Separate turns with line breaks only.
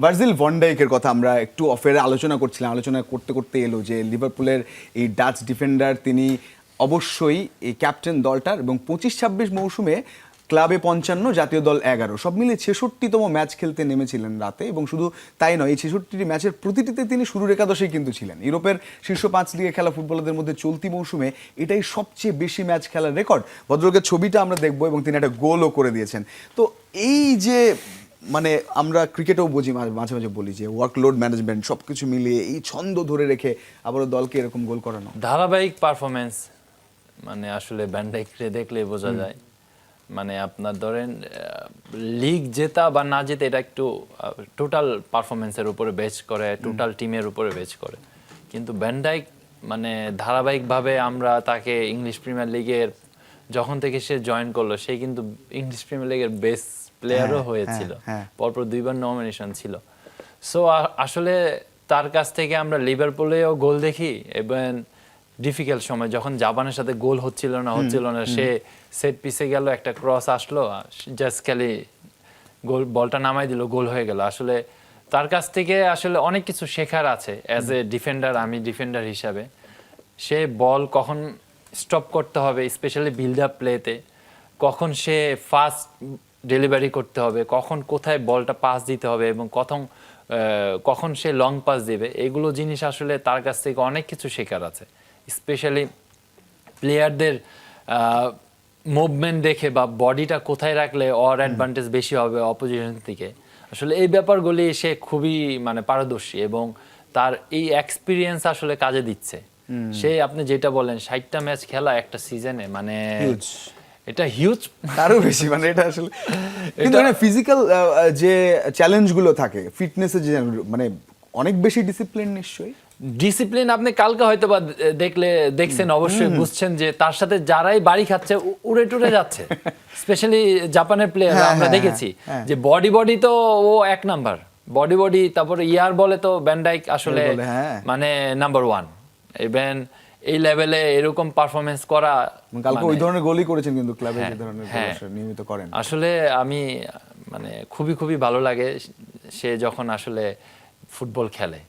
Virgil von ডাইকের কথা আমরা একটু অফেরে আলোচনা করছিলাম, আলোচনা করতে করতে এলো যে লিভারপুলের এই ডাচ ডিফেন্ডার তিনি অবশ্যই এই ক্যাপ্টেন দলটার এবং 25-26 মৌসুমে ক্লাবে 55, জাতীয় দল 11, সব মিলিয়ে 66তম ম্যাচ খেলতে নেমেছিলেন রাতে। এবং শুধু তাই নয়, এই 66টি ম্যাচের প্রতিটিতে তিনি শুরুর একাদশেই কিন্তু ছিলেন। ইউরোপের শীর্ষ 5 লিগে খেলা ফুটবলারদের মধ্যে চলতি মৌসুমে এটাই সবচেয়ে বেশি ম্যাচ খেলার রেকর্ড। ভদ্রলোকের ছবিটা আমরা দেখবো এবং তিনি একটা গোলও করে দিয়েছেন। তো এই যে মানে আমরা ক্রিকেটেও বুঝি, মাঝে মাঝে বলি যে ওয়ার্কলোড ম্যানেজমেন্ট, সবকিছু মিলিয়ে এই ছন্দ ধরে রেখে আবারও দলকে এরকম গোল করানো,
ধারাবাহিক পারফরমেন্স, মানে আসলে ভ্যান ডাইককে দেখলে বোঝা যায়। মানে আপনার ধরেন লিগ জেতা বা না জেতা এটা একটু টোটাল পারফরমেন্সের উপরে বেচ করে, টোটাল টিমের উপরে বেচ করে। কিন্তু ভ্যান ডাইক মানে ধারাবাহিকভাবে আমরা তাকে ইংলিশ প্রিমিয়ার লিগের যখন থেকে সে জয়েন করলো, সে কিন্তু ইংলিশ প্রিমিয়ার লিগের বেস্ট প্লেয়ারও হয়েছিল, পরপর 2বার নমিনেশন ছিল। সো আসলে তার কাছ থেকে আমরা লিভারপুলেও গোল দেখি এবং ডিফিকাল্ট সময় যখন জাপানের সাথে গোল হচ্ছিল না, সে সেট পিসে গেল, একটা ক্রস আসলো, জাস্ট খালি গোল, বলটা নামাই দিল, গোল হয়ে গেল। আসলে তার কাছ থেকে আসলে অনেক কিছু শেখার আছে অ্যাজ এ ডিফেন্ডার। আমি ডিফেন্ডার হিসাবে সে বল কখন স্টপ করতে হবে, স্পেশালি বিল্ড আপ প্লেতে, কখন সে ফাস্ট ডেলিভারি করতে হবে, কখন কোথায় বলটা পাস দিতে হবে এবং কখন সে লং পাস দিবে, এগুলো জিনিস আসলে তার কাছ থেকে অনেক কিছু শেখার আছে। স্পেশালি প্লেয়ারদের মুভমেন্ট দেখে বা বডিটা কোথায় রাখলে ওর অ্যাডভান্টেজ বেশি হবে অপোজিশন থেকে, আসলে এই ব্যাপারগুলি সে খুবই মানে পারদর্শী এবং তার এই এক্সপিরিয়েন্স আসলে কাজে দিচ্ছে। সে আপনি যেটা বলেন 60টা ম্যাচ খেলা একটা সিজনে, মানে এটা হিউজ,
আরো বেশি। মানে এটা আসলে কিন্তু ফিজিক্যাল যে চ্যালেঞ্জগুলো থাকে, ফিটনেসের যে মানে অনেক বেশি ডিসিপ্লিন, নিশ্চয়ই
ডিসিপ্লিন। আপনি কালকে হয়তো বা দেখছেন, অবশ্যই বুঝছেন যে তার সাথে যারাই বাড়ি খাচ্ছে উড়ে টুড়ে যাচ্ছে। স্পেশালি জাপানের প্লেয়ার আমরা দেখেছি যে বডি তো ও এক নাম্বার বডি, তারপরে ইয়ার বলে তো ভ্যান ডাইক আসলে মানে নাম্বার 1। ইভেন এই লেভেলে এরকম পারফরমেন্স করা,
কালকে ওই ধরনের গোলই করেছেন কিন্তু ক্লাবে যে ধরনের নিয়মিত করেন।
আসলে আমি মানে খুবই ভালো লাগে সে যখন আসলে ফুটবল খেলে।